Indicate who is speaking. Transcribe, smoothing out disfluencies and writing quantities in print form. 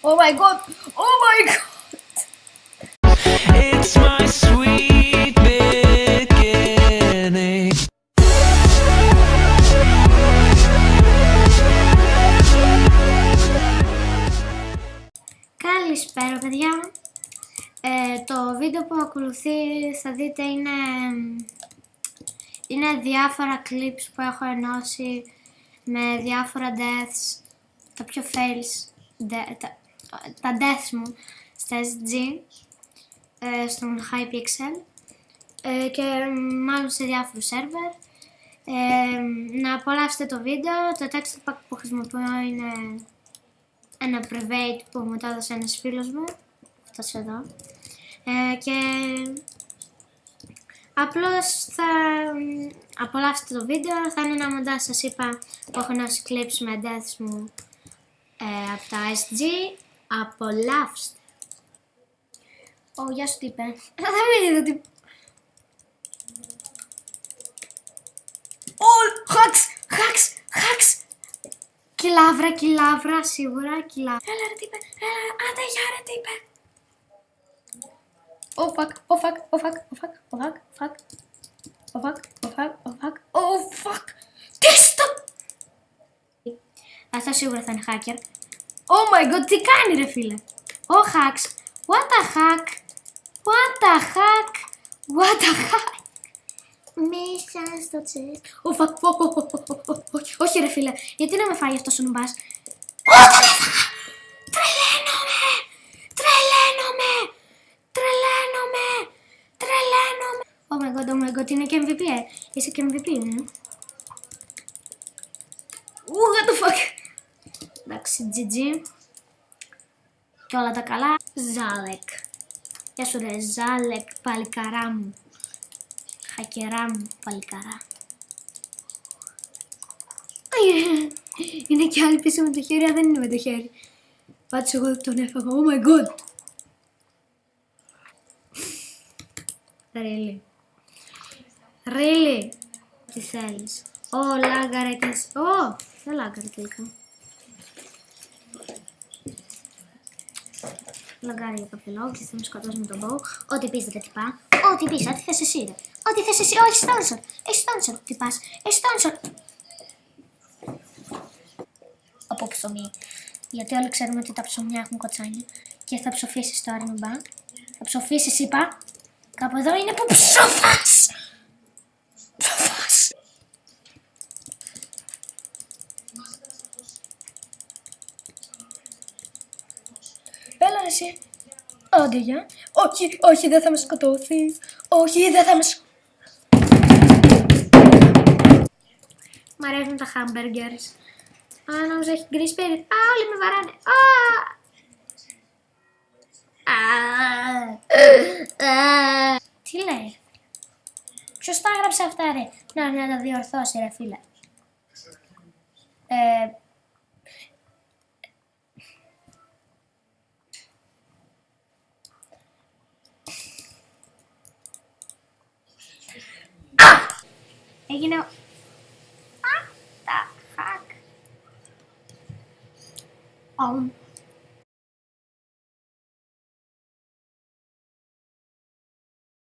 Speaker 1: Oh my god! Oh my god!
Speaker 2: It's my sweet beginning.
Speaker 1: Καλησπέρα παιδιά. Το βίντεο που ακολουθεί θα δείτε είναι διάφορα clips που έχω ενώσει με διάφορα deaths, τα πιο fails, τα deaths μου στα SG, στον HyPixel και μάλλον σε διάφορους server. Να απολαύσετε το βίντεο. Το text pack που χρησιμοποιώ είναι ένα private που μου το έδωσε ένας φίλος μου, αυτός εδώ, και απλώς θα απολαύσετε το βίντεο. Θα είναι ένα μοντάζ, σας είπα, που έχω ενώσει clips με deaths μου από τα SG. Απολαύστε. Γεια σου τύπε. Θα μην είδα τι... Hacks! Κιλάβρα, σίγουρα, κιλάβρα. Έλα ρε τύπε, άντε γεια ρε τύπε. Oh fuck. Τι στο... Αυτό σίγουρα θα είναι hacker. Oh my god, τι κάνει ρε φίλε. Hacks. What the heck. Μέσα στο chest. Όχι ρε φίλε, γιατί να με φάει αυτός ο νουμπάς. Τρελαίνομαι. Oh my god, είναι και MVP, Είσαι και MVP, What the fuck. Εντάξει, GG. Και όλα τα καλά. Ζάλεκ. Γεια σου ρε Ζάλεκ, παλικαρά μου. Χακερά μου, παλικαρά. Είναι κι άλλοι πίσω με το χέρι, δεν είναι με το χέρι. Πάτσε εγώ τον έφαγα, oh my god. Really. Τι θέλεις. Λάγκαρε και... δεν λάγκαρε τελικά. Λαγκάρει για κάποιο λόγο και θα με σκοτώσει με τον bow. Ό,τι πεις δεν τυπά. Ό,τι θες εσύ ρε. Ό,τι θες εσύ. Όχι, στόνσορ. Έχει στόνσορ. Τι πας. Έχει στόνσορ. Από ψωμί. Γιατί όλοι ξέρουμε ότι τα ψωμιά έχουν κοτσάνια. Και θα ψοφήσεις τώρα, νουμπά. Θα ψοφήσεις, είπα. Κάπου εδώ είναι που ψοφάς. Έλα εσύ. Άντε γεια. Όχι, δεν θα με σκοτώσεις. Όχι, δεν θα με σκοτώσεις. Μ' αρέσουν τα hamburgers. Νόμιζα έχει γκρι σπίτι. Όλοι με βαράνε. Τι λέει. Ποιος τα έγραψε αυτά ρε. Να τα διορθώσει ρε φίλε. Έγινε... τα hack.